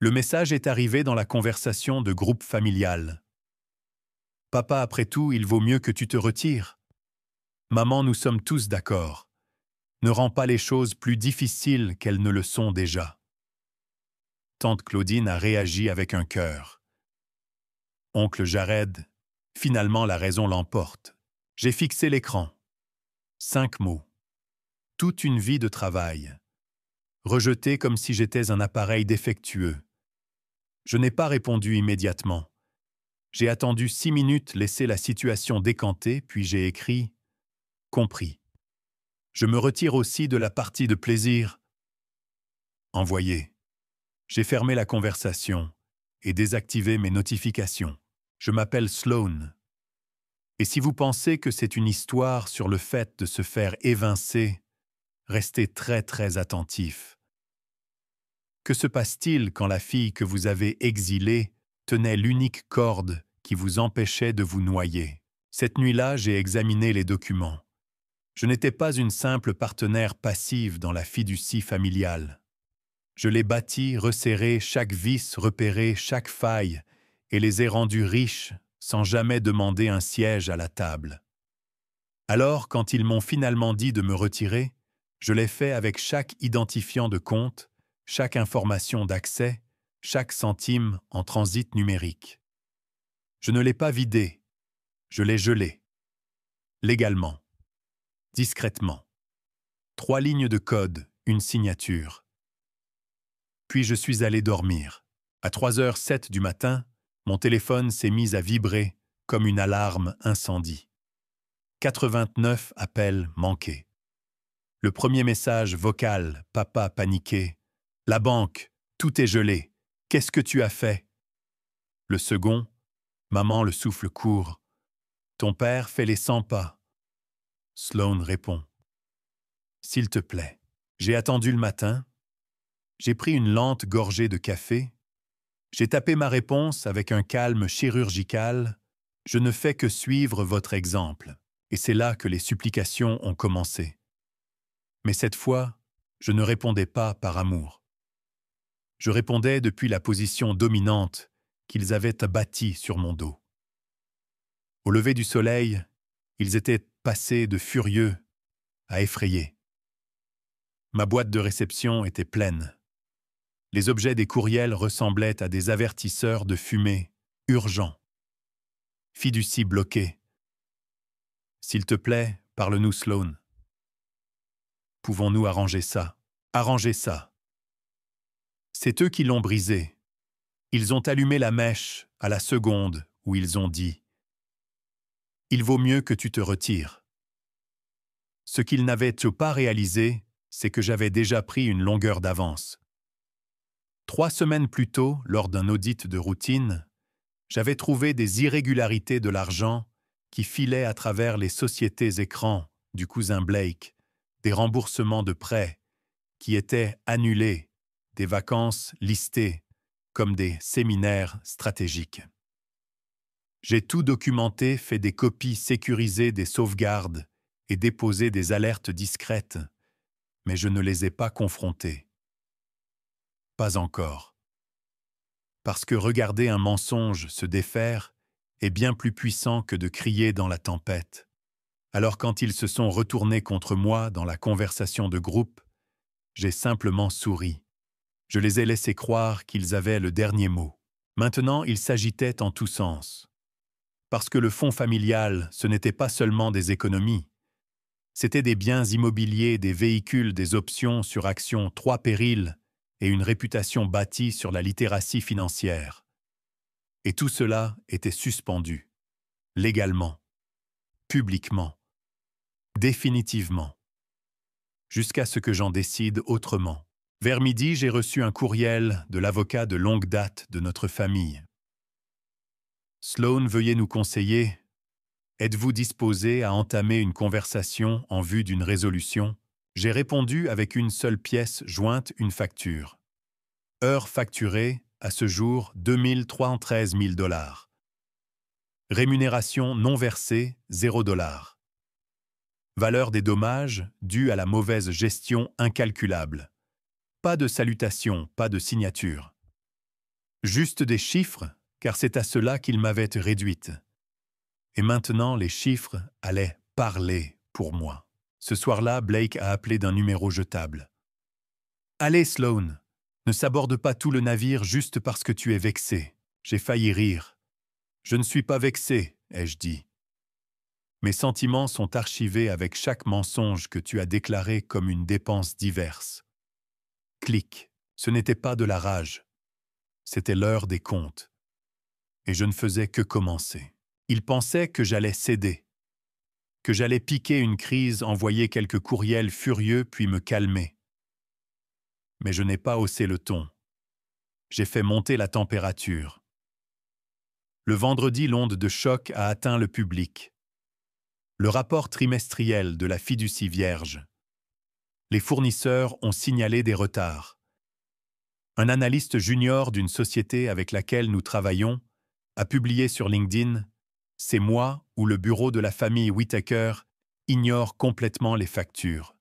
Le message est arrivé dans la conversation de groupe familial. Papa, après tout, il vaut mieux que tu te retires. Maman, nous sommes tous d'accord. Ne rends pas les choses plus difficiles qu'elles ne le sont déjà. Tante Claudine a réagi avec un cœur. Oncle Jared, finalement la raison l'emporte. J'ai fixé l'écran. 5 mots. Toute une vie de travail. Rejeté comme si j'étais un appareil défectueux. Je n'ai pas répondu immédiatement. J'ai attendu 6 minutes, laissé la situation décanter, puis j'ai écrit « Compris ». Je me retire aussi de la partie de plaisir. Envoyé. J'ai fermé la conversation et désactivé mes notifications. Je m'appelle Sloan. Et si vous pensez que c'est une histoire sur le fait de se faire évincer, restez très attentif. Que se passe-t-il quand la fille que vous avez exilée tenait l'unique corde qui vous empêchait de vous noyer? Cette nuit-là, j'ai examiné les documents. Je n'étais pas une simple partenaire passive dans la fiducie familiale. Je l'ai bâti, resserré chaque vis, repéré chaque faille, et les ai rendus riches sans jamais demander un siège à la table. Alors, quand ils m'ont finalement dit de me retirer, je l'ai fait avec chaque identifiant de compte, chaque information d'accès, chaque centime en transit numérique. Je ne l'ai pas vidé, je l'ai gelé. Légalement. Discrètement. 3 lignes de code, une signature. Puis je suis allé dormir. À 3h07 du matin, mon téléphone s'est mis à vibrer comme une alarme incendie. 89 appels manqués. Le premier message vocal, papa paniqué. La banque, tout est gelé. Qu'est-ce que tu as fait? Le second, maman le souffle court. Ton père fait les 100 pas. Sloan répond. S'il te plaît. J'ai attendu le matin. J'ai pris une lente gorgée de café. J'ai tapé ma réponse avec un calme chirurgical. Je ne fais que suivre votre exemple. Et c'est là que les supplications ont commencé. Mais cette fois, je ne répondais pas par amour. Je répondais depuis la position dominante qu'ils avaient bâtie sur mon dos. Au lever du soleil, ils étaient passés de furieux à effrayés. Ma boîte de réception était pleine. Les objets des courriels ressemblaient à des avertisseurs de fumée, urgents. Fiducie bloquée. S'il te plaît, parle-nous, Sloan. Pouvons-nous arranger ça? Arranger ça. C'est eux qui l'ont brisé. Ils ont allumé la mèche à la seconde où ils ont dit « Il vaut mieux que tu te retires ». Ce qu'ils n'avaient pas réalisé, c'est que j'avais déjà pris une longueur d'avance. 3 semaines plus tôt, lors d'un audit de routine, j'avais trouvé des irrégularités de l'argent qui filaient à travers les sociétés écrans du cousin Blake, des remboursements de prêts qui étaient annulés, des vacances listées comme des séminaires stratégiques. J'ai tout documenté, fait des copies sécurisées des sauvegardes et déposé des alertes discrètes, mais je ne les ai pas confrontés. Pas encore. Parce que regarder un mensonge se défaire est bien plus puissant que de crier dans la tempête. Alors quand ils se sont retournés contre moi dans la conversation de groupe, j'ai simplement souri. Je les ai laissés croire qu'ils avaient le dernier mot. Maintenant, ils s'agitaient en tous sens. Parce que le fonds familial, ce n'était pas seulement des économies. C'était des biens immobiliers, des véhicules, des options sur actions, 3 périls et une réputation bâtie sur la littératie financière. Et tout cela était suspendu. Légalement. Publiquement. Définitivement. Jusqu'à ce que j'en décide autrement. Vers midi, j'ai reçu un courriel de l'avocat de longue date de notre famille. Sloan, veuillez nous conseiller. Êtes-vous disposé à entamer une conversation en vue d'une résolution? J'ai répondu avec une seule pièce jointe, une facture. Heure facturée, à ce jour, 2313 000 $. Rémunération non versée, 0 $. Valeur des dommages dus à la mauvaise gestion incalculable. Pas de salutation, pas de signature. Juste des chiffres, car c'est à cela qu'ils m'avaient réduite. Et maintenant, les chiffres allaient parler pour moi. Ce soir-là, Blake a appelé d'un numéro jetable. « Allez, Sloane, ne saborde pas tout le navire juste parce que tu es vexé. » J'ai failli rire. « Je ne suis pas vexé, » ai-je dit. Mes sentiments sont archivés avec chaque mensonge que tu as déclaré comme une dépense diverse. Clic, ce n'était pas de la rage. C'était l'heure des comptes. Et je ne faisais que commencer. Il pensait que j'allais céder, que j'allais piquer une crise, envoyer quelques courriels furieux puis me calmer. Mais je n'ai pas haussé le ton. J'ai fait monter la température. Le vendredi, l'onde de choc a atteint le public. Le rapport trimestriel de la fiducie vierge. Les fournisseurs ont signalé des retards. Un analyste junior d'une société avec laquelle nous travaillons a publié sur LinkedIn « C'est moi ou le bureau de la famille Whittaker ignore complètement les factures ».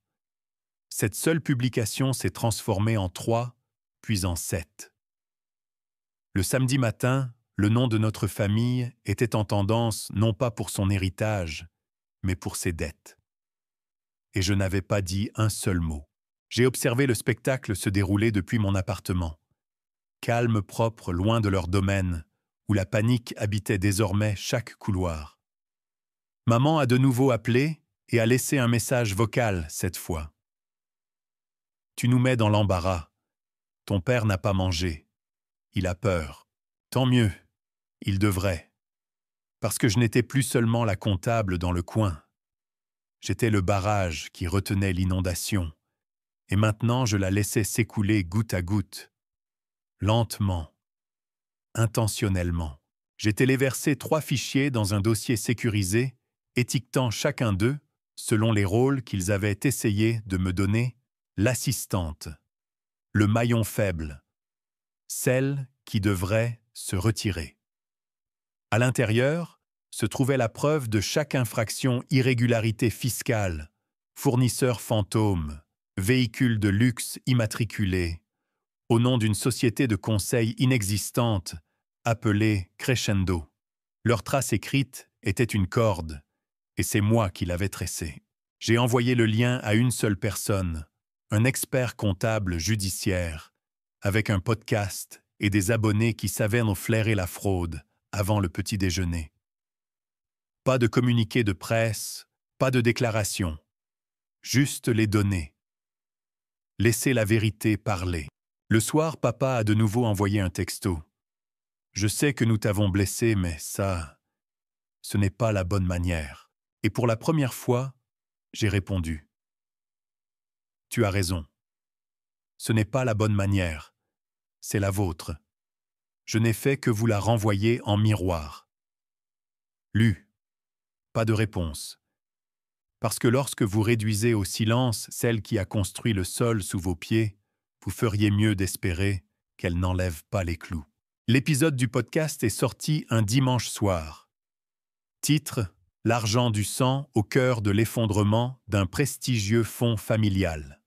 Cette seule publication s'est transformée en 3, puis en 7. Le samedi matin, le nom de notre famille était en tendance non pas pour son héritage, mais pour ses dettes. Et je n'avais pas dit un seul mot. J'ai observé le spectacle se dérouler depuis mon appartement. Calme, propre, loin de leur domaine, où la panique habitait désormais chaque couloir. Maman a de nouveau appelé et a laissé un message vocal cette fois. « Tu nous mets dans l'embarras. Ton père n'a pas mangé. Il a peur. Tant mieux. Il devrait. Parce que je n'étais plus seulement la comptable dans le coin. J'étais le barrage qui retenait l'inondation. Et maintenant je la laissais s'écouler goutte à goutte. Lentement. Intentionnellement. J'ai téléversé 3 fichiers dans un dossier sécurisé, étiquetant chacun d'eux, selon les rôles qu'ils avaient essayé de me donner, l'assistante, le maillon faible, celle qui devrait se retirer. À l'intérieur se trouvait la preuve de chaque infraction irrégularité fiscale, fournisseur fantôme, véhicule de luxe immatriculé, au nom d'une société de conseil inexistante, appelée Crescendo. Leur trace écrite était une corde, et c'est moi qui l'avais tressée. J'ai envoyé le lien à une seule personne, un expert comptable judiciaire, avec un podcast et des abonnés qui savaient nous flairer la fraude avant le petit déjeuner. Pas de communiqué de presse, pas de déclaration, juste les données. Laissez la vérité parler. Le soir, papa a de nouveau envoyé un texto. « Je sais que nous t'avons blessé, mais ça, ce n'est pas la bonne manière. » Et pour la première fois, j'ai répondu. « Tu as raison. Ce n'est pas la bonne manière. C'est la vôtre. Je n'ai fait que vous la renvoyer en miroir. » Lu. Pas de réponse. Parce que lorsque vous réduisez au silence celle qui a construit le sol sous vos pieds, vous feriez mieux d'espérer qu'elle n'enlève pas les clous. L'épisode du podcast est sorti un dimanche soir. Titre : L'argent du sang au cœur de l'effondrement d'un prestigieux fonds familial.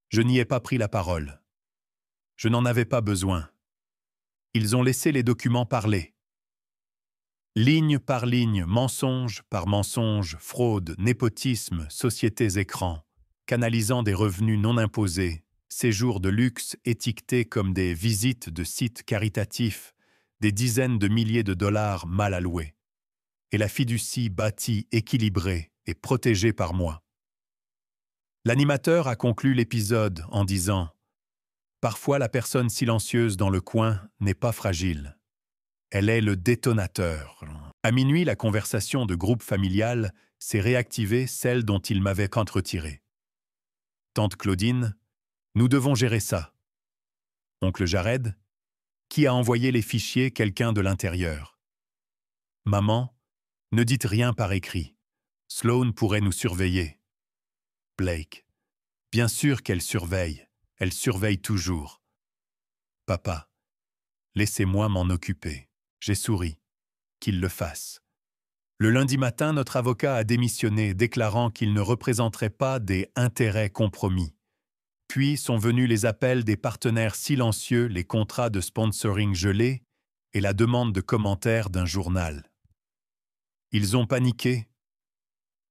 Je n'y ai pas pris la parole. Je n'en avais pas besoin. Ils ont laissé les documents parler. Ligne par ligne, mensonge par mensonge, fraude, népotisme, sociétés écrans, canalisant des revenus non imposés, séjours de luxe étiquetés comme des visites de sites caritatifs, des dizaines de milliers de dollars mal alloués. Et la fiducie bâtie, équilibrée et protégée par moi. L'animateur a conclu l'épisode en disant « Parfois la personne silencieuse dans le coin n'est pas fragile. Elle est le détonateur. » À minuit, la conversation de groupe familial s'est réactivée, celle dont il m'avait qu'entretiré. Tante Claudine, nous devons gérer ça. Oncle Jared, qui a envoyé les fichiers, quelqu'un de l'intérieur. Maman, ne dites rien par écrit. Sloane pourrait nous surveiller. Blake, bien sûr qu'elle surveille. Elle surveille toujours. Papa, laissez-moi m'en occuper. J'ai souri. Qu'il le fasse. Le lundi matin, notre avocat a démissionné, déclarant qu'il ne représenterait pas des intérêts compromis. Puis sont venus les appels des partenaires silencieux, les contrats de sponsoring gelés et la demande de commentaires d'un journal. Ils ont paniqué,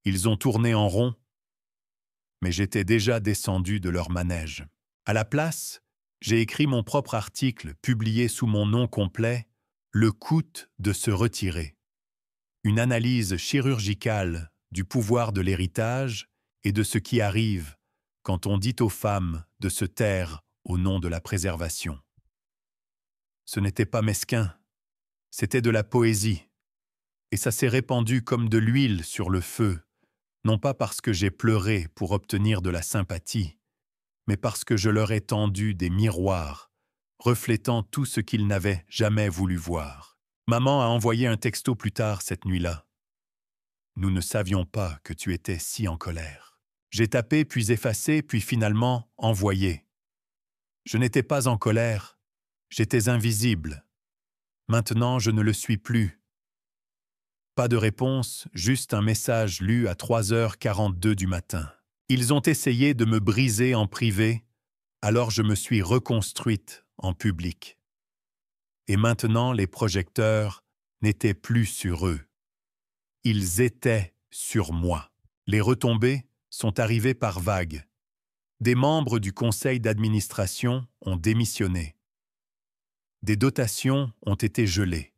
ils ont tourné en rond, mais j'étais déjà descendu de leur manège. À la place, j'ai écrit mon propre article, publié sous mon nom complet, « Le coût de se retirer ». Une analyse chirurgicale du pouvoir de l'héritage et de ce qui arrive quand on dit aux femmes de se taire au nom de la préservation. Ce n'était pas mesquin, c'était de la poésie, et ça s'est répandu comme de l'huile sur le feu, non pas parce que j'ai pleuré pour obtenir de la sympathie, mais parce que je leur ai tendu des miroirs, reflétant tout ce qu'ils n'avaient jamais voulu voir. Maman a envoyé un texto plus tard cette nuit-là. « Nous ne savions pas que tu étais si en colère. » J'ai tapé, puis effacé, puis finalement envoyé. Je n'étais pas en colère, j'étais invisible. Maintenant, je ne le suis plus. Pas de réponse, juste un message lu à 3h42 du matin. Ils ont essayé de me briser en privé, alors je me suis reconstruite en public. Et maintenant, les projecteurs n'étaient plus sur eux. Ils étaient sur moi. Les retombées sont arrivées par vagues. Des membres du conseil d'administration ont démissionné. Des dotations ont été gelées.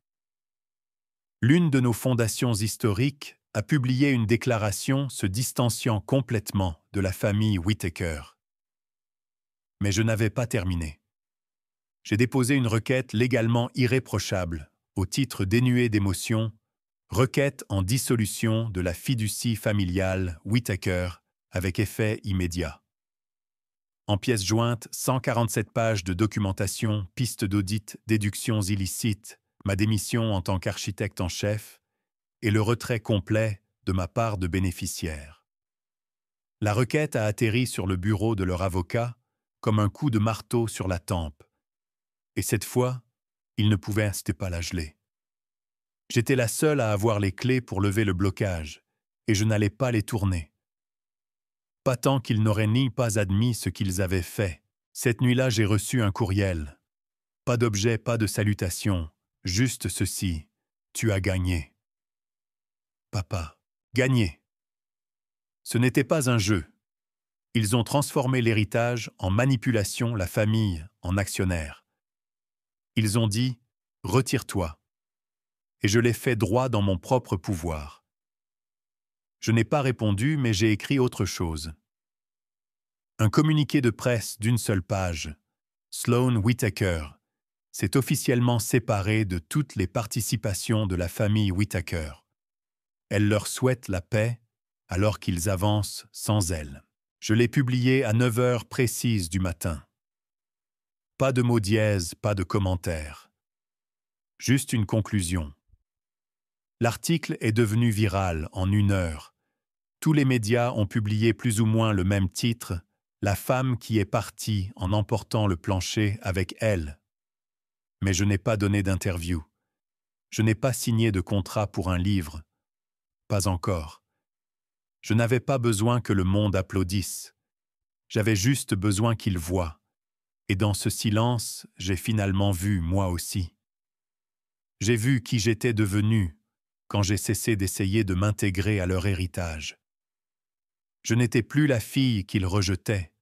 L'une de nos fondations historiques a publié une déclaration se distanciant complètement de la famille Whittaker. Mais je n'avais pas terminé. J'ai déposé une requête légalement irréprochable, au titre dénué d'émotion, requête en dissolution de la fiducie familiale Whittaker avec effet immédiat. En pièces jointes, 147 pages de documentation, pistes d'audit, déductions illicites, ma démission en tant qu'architecte en chef et le retrait complet de ma part de bénéficiaire. La requête a atterri sur le bureau de leur avocat comme un coup de marteau sur la tempe. Et cette fois, ils ne pouvaient pas la geler. J'étais la seule à avoir les clés pour lever le blocage, et je n'allais pas les tourner. Pas tant qu'ils n'auraient ni pas admis ce qu'ils avaient fait. Cette nuit-là, j'ai reçu un courriel. Pas d'objet, pas de salutation, juste ceci. Tu as gagné. Papa, gagné. Ce n'était pas un jeu. Ils ont transformé l'héritage en manipulation, la famille en actionnaire. Ils ont dit « Retire-toi ». Et je l'ai fait droit dans mon propre pouvoir. Je n'ai pas répondu, mais j'ai écrit autre chose. Un communiqué de presse d'une seule page. Sloan Whittaker s'est officiellement séparé de toutes les participations de la famille Whittaker. Elle leur souhaite la paix alors qu'ils avancent sans elle. Je l'ai publié à 9h précises du matin. Pas de mots dièse, pas de commentaires. Juste une conclusion. L'article est devenu viral en 1 heure. Tous les médias ont publié plus ou moins le même titre, « La femme qui est partie en emportant le plancher avec elle ». Mais je n'ai pas donné d'interview. Je n'ai pas signé de contrat pour un livre. Pas encore. Je n'avais pas besoin que le monde applaudisse. J'avais juste besoin qu'il voie. Et dans ce silence, j'ai finalement vu moi aussi. J'ai vu qui j'étais devenu quand j'ai cessé d'essayer de m'intégrer à leur héritage. Je n'étais plus la fille qu'ils rejetaient.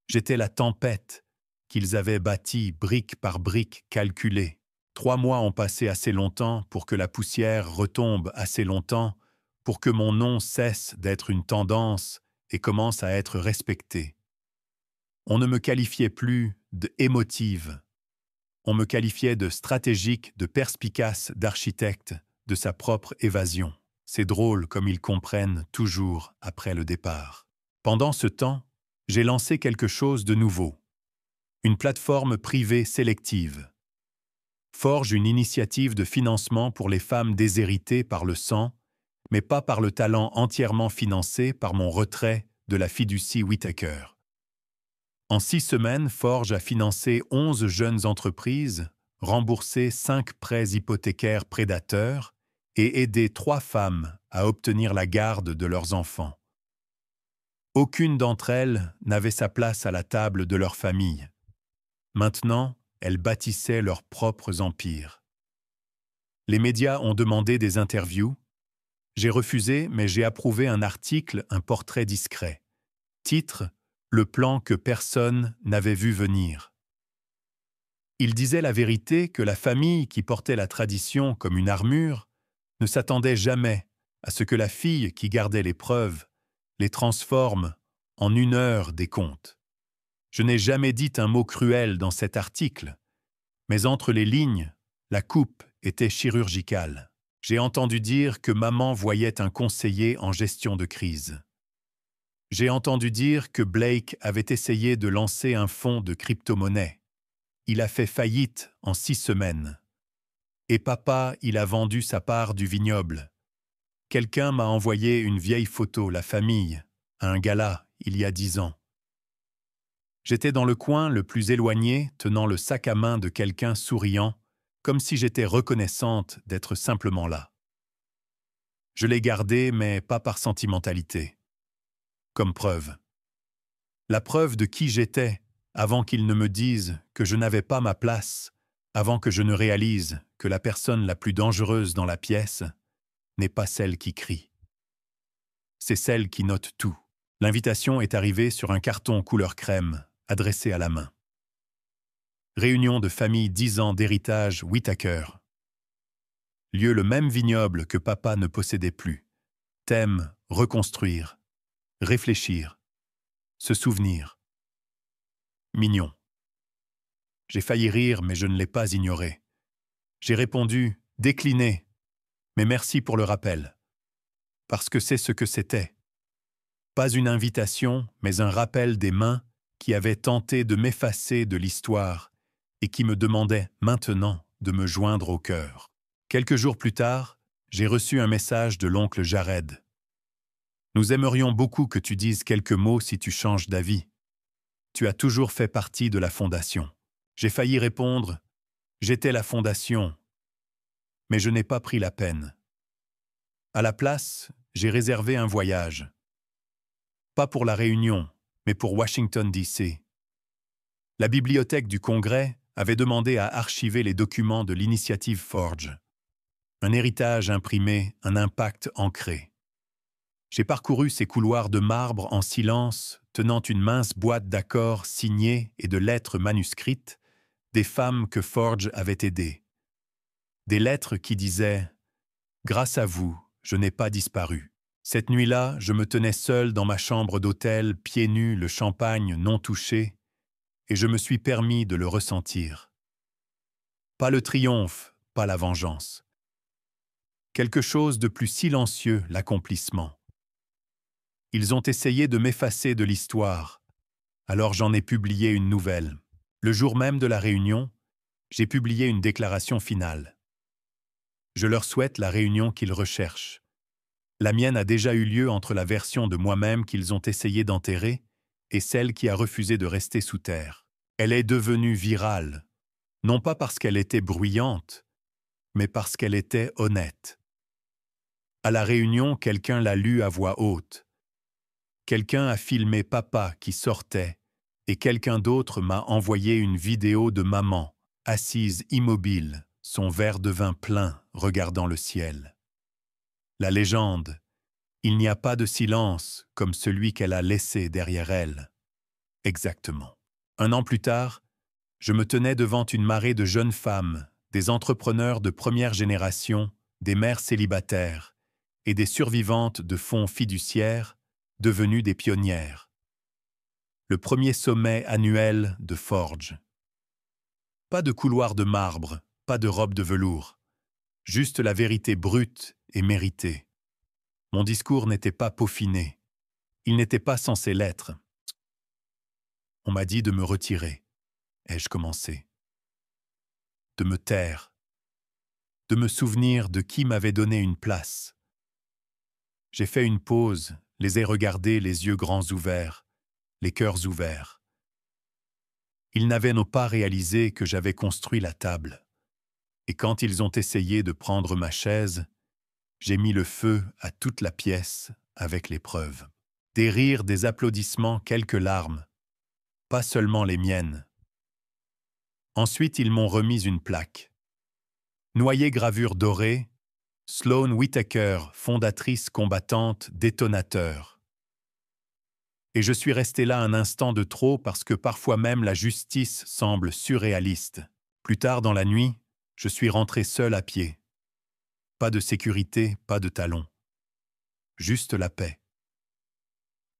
J'étais la tempête qu'ils avaient bâtie brique par brique calculée. 3 mois ont passé assez longtemps pour que la poussière retombe assez longtemps pour que mon nom cesse d'être une tendance et commence à être respecté. On ne me qualifiait plus d'émotive. On me qualifiait de stratégique, de perspicace, d'architecte, de sa propre évasion. C'est drôle comme ils comprennent toujours après le départ. Pendant ce temps, j'ai lancé quelque chose de nouveau. Une plateforme privée sélective. Forge une initiative de financement pour les femmes déshéritées par le sang, mais pas par le talent entièrement financé par mon retrait de la fiducie Whittaker. En 6 semaines, Forge a financé 11 jeunes entreprises, remboursé 5 prêts hypothécaires prédateurs et aidé 3 femmes à obtenir la garde de leurs enfants. Aucune d'entre elles n'avait sa place à la table de leur famille. Maintenant, elles bâtissaient leurs propres empires. Les médias ont demandé des interviews. J'ai refusé, mais j'ai approuvé un article, un portrait discret. Titre : Le plan que personne n'avait vu venir. Il disait la vérité que la famille qui portait la tradition comme une armure ne s'attendait jamais à ce que la fille qui gardait les preuves les transforme en une heure des contes. Je n'ai jamais dit un mot cruel dans cet article, mais entre les lignes, la coupe était chirurgicale. J'ai entendu dire que maman voyait un conseiller en gestion de crise. J'ai entendu dire que Blake avait essayé de lancer un fonds de crypto-monnaie. Il a fait faillite en 6 semaines. Et papa, il a vendu sa part du vignoble. Quelqu'un m'a envoyé une vieille photo, la famille, à un gala, il y a 10 ans. J'étais dans le coin le plus éloigné, tenant le sac à main de quelqu'un souriant, comme si j'étais reconnaissante d'être simplement là. Je l'ai gardé, mais pas par sentimentalité. Comme preuve. La preuve de qui j'étais, avant qu'ils ne me disent que je n'avais pas ma place, avant que je ne réalise que la personne la plus dangereuse dans la pièce n'est pas celle qui crie. C'est celle qui note tout. L'invitation est arrivée sur un carton couleur crème, adressé à la main. Réunion de famille 10 ans d'héritage Whitaker. Lieu le même vignoble que papa ne possédait plus. Thème : reconstruire, réfléchir, se souvenir. Mignon. J'ai failli rire, mais je ne l'ai pas ignoré. J'ai répondu « décliné », mais merci pour le rappel. Parce que c'est ce que c'était. Pas une invitation, mais un rappel des mains qui avaient tenté de m'effacer de l'histoire et qui me demandaient maintenant de me joindre au cœur. Quelques jours plus tard, j'ai reçu un message de l'oncle Jared. « Nous aimerions beaucoup que tu dises quelques mots si tu changes d'avis. Tu as toujours fait partie de la fondation. » J'ai failli répondre « J'étais la fondation », mais je n'ai pas pris la peine. À la place, j'ai réservé un voyage. Pas pour la Réunion, mais pour Washington, D.C. La bibliothèque du Congrès avait demandé à archiver les documents de l'initiative Forge. Un héritage imprimé, un impact ancré. J'ai parcouru ces couloirs de marbre en silence, tenant une mince boîte d'accords signée et de lettres manuscrites, des femmes que Forge avait aidées. Des lettres qui disaient « Grâce à vous, je n'ai pas disparu. » Cette nuit-là, je me tenais seul dans ma chambre d'hôtel, pieds nus, le champagne non touché, et je me suis permis de le ressentir. Pas le triomphe, pas la vengeance. Quelque chose de plus silencieux, l'accomplissement. Ils ont essayé de m'effacer de l'histoire, alors j'en ai publié une nouvelle. Le jour même de la réunion, j'ai publié une déclaration finale. Je leur souhaite la réunion qu'ils recherchent. La mienne a déjà eu lieu entre la version de moi-même qu'ils ont essayé d'enterrer et celle qui a refusé de rester sous terre. Elle est devenue virale, non pas parce qu'elle était bruyante, mais parce qu'elle était honnête. À la réunion, quelqu'un l'a lue à voix haute. Quelqu'un a filmé papa qui sortait et quelqu'un d'autre m'a envoyé une vidéo de maman, assise immobile, son verre de vin plein, regardant le ciel. La légende, il n'y a pas de silence comme celui qu'elle a laissé derrière elle. Exactement. 1 an plus tard, je me tenais devant une marée de jeunes femmes, des entrepreneurs de première génération, des mères célibataires et des survivantes de fonds fiduciaires devenues des pionnières. Le premier sommet annuel de Forge. Pas de couloir de marbre, pas de robe de velours. Juste la vérité brute et méritée. Mon discours n'était pas peaufiné. Il n'était pas censé l'être. On m'a dit de me retirer. Ai-je commencé? De me taire. De me souvenir de qui m'avait donné une place. J'ai fait une pause, les ai regardés les yeux grands ouverts, les cœurs ouverts. Ils n'avaient pas réalisé que j'avais construit la table. Et quand ils ont essayé de prendre ma chaise, j'ai mis le feu à toute la pièce avec les preuves. Des rires, des applaudissements, quelques larmes. Pas seulement les miennes. Ensuite, ils m'ont remis une plaque. Noyée gravure dorée, Sloane Whittaker, fondatrice combattante, détonateur. Et je suis resté là un instant de trop parce que parfois même la justice semble surréaliste. Plus tard dans la nuit, je suis rentré seul à pied. Pas de sécurité, pas de talons. Juste la paix.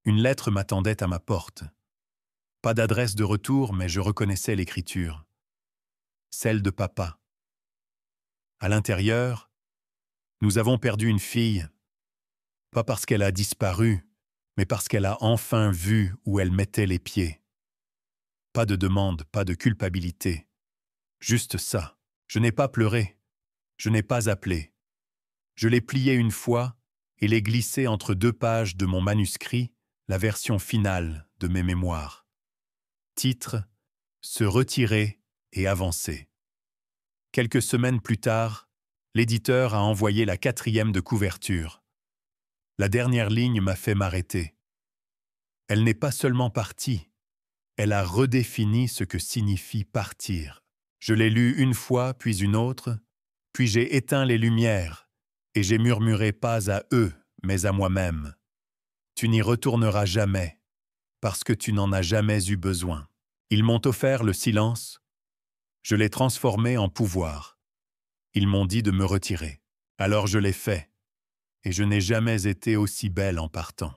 Une lettre m'attendait à ma porte. Pas d'adresse de retour, mais je reconnaissais l'écriture. Celle de papa. À l'intérieur, nous avons perdu une fille, pas parce qu'elle a disparu, mais parce qu'elle a enfin vu où elle mettait les pieds. Pas de demande, pas de culpabilité. Juste ça. Je n'ai pas pleuré. Je n'ai pas appelé. Je l'ai plié une fois et l'ai glissé entre 2 pages de mon manuscrit, la version finale de mes mémoires. Titre : Se retirer et avancer. Quelques semaines plus tard, l'éditeur a envoyé la 4e de couverture. La dernière ligne m'a fait m'arrêter. Elle n'est pas seulement partie, elle a redéfini ce que signifie partir. Je l'ai lu une fois, puis une autre, puis j'ai éteint les lumières, et j'ai murmuré pas à eux, mais à moi-même. Tu n'y retourneras jamais, parce que tu n'en as jamais eu besoin. Ils m'ont offert le silence, je l'ai transformé en pouvoir. Ils m'ont dit de me retirer. Alors je l'ai fait, et je n'ai jamais été aussi belle en partant.